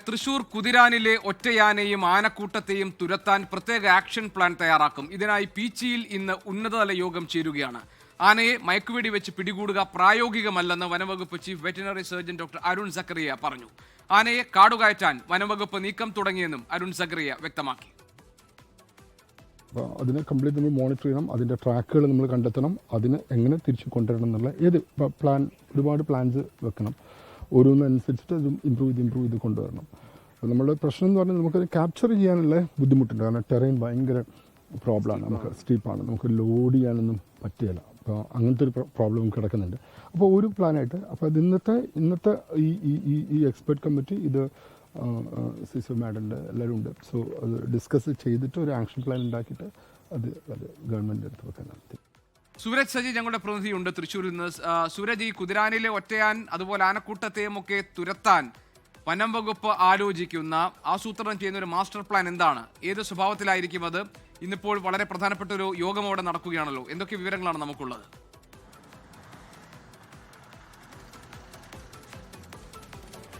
തൃശൂർ കുതിരാനിലെ ഒറ്റയാനെയും ആനക്കൂട്ടത്തെയും തുരത്താൻ പ്രത്യേക action plan തയ്യാറാക്കും. ഇതിനായി പീച്ചിയിൽ ഇന്ന് ഉന്നതതല യോഗം ചേരുകയാണ്. ആനയെ മയക്കുവെടി വെച്ച് പിടികൂടുക പ്രായോഗികമല്ലെന്ന് വനംവകുപ്പ് chief veterinary surgeon doctor Arun Zachariah പറഞ്ഞു. ആനയെ കാടുകയറ്റാൻ വനംവകുപ്പ് നീക്കം തുടങ്ങിയെന്നും അരുൺ സക്കറിയ വ്യക്തമാക്കി. അതിനെ കംപ്ലീറ്റ് നമ്മൾ മോണിറ്റർ ചെയ്യണം, അതിൻ്റെ ട്രാക്കുകൾ നമ്മൾ കണ്ടെത്തണം, അതിന് എങ്ങനെ തിരിച്ചു കൊണ്ടുവരണം എന്നുള്ള പ്ലാൻ, ഒരുപാട് പ്ലാൻസ് വെക്കണം. ഓരോന്നനുസരിച്ചിട്ട് അത് ഇമ്പ്രൂവ് ചെയ്ത് കൊണ്ടുവരണം. നമ്മുടെ പ്രശ്നം എന്ന് പറഞ്ഞാൽ നമുക്കത് ക്യാപ്ചർ ചെയ്യാനുള്ള ബുദ്ധിമുട്ടുണ്ട്. കാരണം ടെറൈൻ ഭയങ്കര പ്രോബ്ലമാണ്, നമുക്ക് സ്റ്റീപ്പാണ്, നമുക്ക് ലോഡ് ചെയ്യാനൊന്നും പറ്റുകയില്ല. അപ്പോൾ അങ്ങനത്തെ ഒരു പ്രോബ്ലം കിടക്കുന്നുണ്ട്. അപ്പോൾ ഒരു പ്ലാനായിട്ട് അപ്പോൾ അത് ഇന്നത്തെ ഈ എക്സ്പെർട്ട് കമ്മിറ്റി ഇത് സിസോ മാഡൻ്റെ എല്ലാവരും ഉണ്ട്. സോ അത് ഡിസ്കസ് ചെയ്തിട്ട് ഒരു ആക്ഷൻ പ്ലാൻ ഉണ്ടാക്കിയിട്ട് അത് ഗവൺമെൻറ് അടുത്ത് വെക്കാനാണ്. സൂരജ് സജി ഞങ്ങളുടെ പ്രതിനിധിയുണ്ട് തൃശ്ശൂരിൽ നിന്ന്. സൂരജ്, ഈ കുതിരാനിലെ ഒറ്റയാൻ അതുപോലെ ആനക്കൂട്ടത്തെയും ഒക്കെ തുരത്താൻ വനം വകുപ്പ് ആലോചിക്കുന്ന, ആസൂത്രണം ചെയ്യുന്ന ഒരു മാസ്റ്റർ പ്ലാൻ എന്താണ്? ഏത് സ്വഭാവത്തിലായിരിക്കും അത്? ഇന്നിപ്പോൾ വളരെ പ്രധാനപ്പെട്ട ഒരു യോഗം അവിടെ നടക്കുകയാണല്ലോ. എന്തൊക്കെ വിവരങ്ങളാണ് നമുക്കുള്ളത്?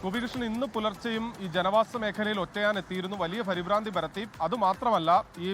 ഗോപികൃഷ്ണൻ, ഇന്ന് പുലർച്ചെയും ഈ ജനവാസ മേഖലയിൽ ഒറ്റയാൻ എത്തിയിരുന്നു. വലിയ പരിഭ്രാന്തി പരത്തി. അതുമാത്രമല്ല, ഈ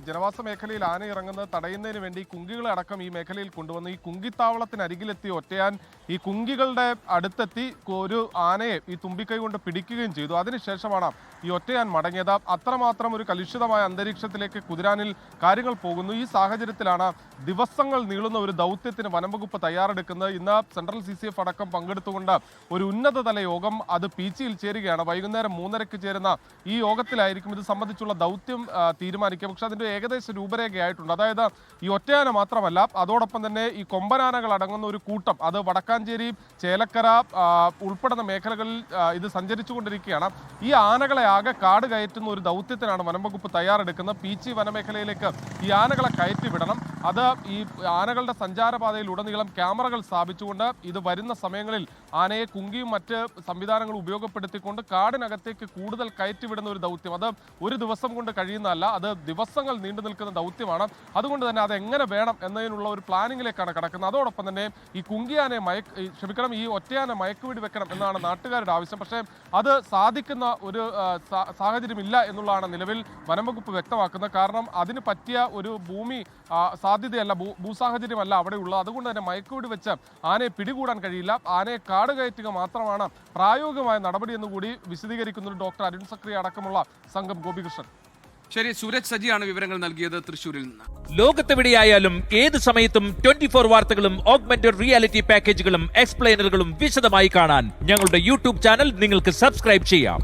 ജനവാസ മേഖലയിൽ ആന ഇറങ്ങുന്നത് തടയുന്നതിന് വേണ്ടി കുങ്കികളെ അടക്കം ഈ മേഖലയിൽ കൊണ്ടുവന്നു. ഈ കുങ്കിത്താവളത്തിനരികിലെത്തിയ ഒറ്റയാൻ ഈ കുങ്കികളുടെ അടുത്തെത്തി ഒരു ആനയെ ഈ തുമ്പിക്കൈ കൊണ്ട് പിടിക്കുകയും ചെയ്തു. അതിനുശേഷമാണ് ഈ ഒറ്റയാൻ മടങ്ങിയത്. അത്രമാത്രം ഒരു കലുഷിതമായ അന്തരീക്ഷത്തിലേക്ക് കുതിരാനിൽ കാര്യങ്ങൾ പോകുന്നു. ഈ സാഹചര്യത്തിലാണ് ദിവസങ്ങൾ നീളുന്ന ഒരു ദൗത്യത്തിന് വനംവകുപ്പ് തയ്യാറെടുക്കുന്നത്. ഇന്ന് സെൻട്രൽ CCF അടക്കം പങ്കെടുത്തുകൊണ്ട് ഒരു ഉന്നതതല യോഗം അത് പീച്ചിയിൽ ചേരുകയാണ്. വൈകുന്നേരം 3:30 ചേരുന്ന ഈ യോഗത്തിലായിരിക്കും ഇത് സംബന്ധിച്ചുള്ള ദൗത്യം തീരുമാനിക്കുക. പക്ഷെ അതിൻ്റെ ഏകദേശ രൂപരേഖയായിട്ടുണ്ട്. അതായത് ഈ ഒറ്റയാന മാത്രമല്ല, അതോടൊപ്പം തന്നെ ഈ കൊമ്പനാനകൾ അടങ്ങുന്ന ഒരു കൂട്ടം, അത് വടക്കാഞ്ചേരി, ചേലക്കര ഉൾപ്പെടുന്ന മേഖലകളിൽ ഇത് സഞ്ചരിച്ചുകൊണ്ടിരിക്കുകയാണ്. ഈ ആനകളെ ആകെ കാട് കയറ്റുന്ന ഒരു ദൗത്യത്തിനാണ് വനംവകുപ്പ് തയ്യാറെടുക്കുന്നത്. പീച്ചി വനമേഖലയിലേക്ക് ഈ ആനകളെ കയറ്റി വിടണം. അത് ഈ ആനകളുടെ സഞ്ചാരപാതയിൽ ഉടനീളം ക്യാമറകൾ സ്ഥാപിച്ചുകൊണ്ട് ഇത് വരുന്ന സമയങ്ങളിൽ ആനയെ കുങ്കിയും മറ്റ് സംവിധാനങ്ങൾ ഉപയോഗപ്പെടുത്തിക്കൊണ്ട് കാടിനകത്തേക്ക് കൂടുതൽ കയറ്റിവിടുന്ന ഒരു ദൗത്യം. അത് ഒരു ദിവസം കൊണ്ട് കഴിയുന്നതല്ല, അത് ദിവസങ്ങൾ നീണ്ടു നിൽക്കുന്ന ദൗത്യമാണ്. അതുകൊണ്ട് തന്നെ അത് എങ്ങനെ വേണം എന്നതിനുള്ള ഒരു പ്ലാനിങ്ങിലേക്കാണ് കടക്കുന്നത്. അതോടൊപ്പം തന്നെ ഈ കുങ്കിയാനെ ഈ ഒറ്റയാനെ മയക്കുവെടി വെക്കണം എന്നാണ് നാട്ടുകാരുടെ ആവശ്യം. പക്ഷേ അത് സാധിക്കുന്ന ഒരു സാഹചര്യമില്ല എന്നുള്ളതാണ് നിലവിൽ വനംവകുപ്പ് വ്യക്തമാക്കുന്നത്. കാരണം അതിന് പറ്റിയ ഒരു ഭൂമി സാധ്യതയല്ല, ഭൂസാഹചര്യമല്ല അവിടെയുള്ളത്. അതുകൊണ്ട് തന്നെ മയക്കുവെടി വെച്ച് ആനയെ പിടികൂടാൻ കഴിയില്ല. ആനയെ കാട് കയറ്റുക മാത്രമാണ് പ്രായോഗികമായ നടപടി എന്നുകൂടി വിശദീകരിക്കുന്ന ഡോക്ടർ അരുൺ സക്രിയ അടക്കമുള്ള സംഘം. ഗോപികൃഷ്ണൻ. ശരി, സൂരജ് സജിയാണ് വിവരങ്ങൾ നൽകിയത് തൃശ്ശൂരിൽ നിന്ന്. ലോകത്തെവിടെയായാലും ഏത് സമയത്തും 24 വാർത്തകളും ഓഗ്മെന്റഡ് റിയാലിറ്റി പാക്കേജുകളും എക്സ്പ്ലെയിനറുകളും വിശദമായി കാണാൻ ഞങ്ങളുടെ YouTube ചാനൽ നിങ്ങൾക്ക് സബ്സ്ക്രൈബ് ചെയ്യാം.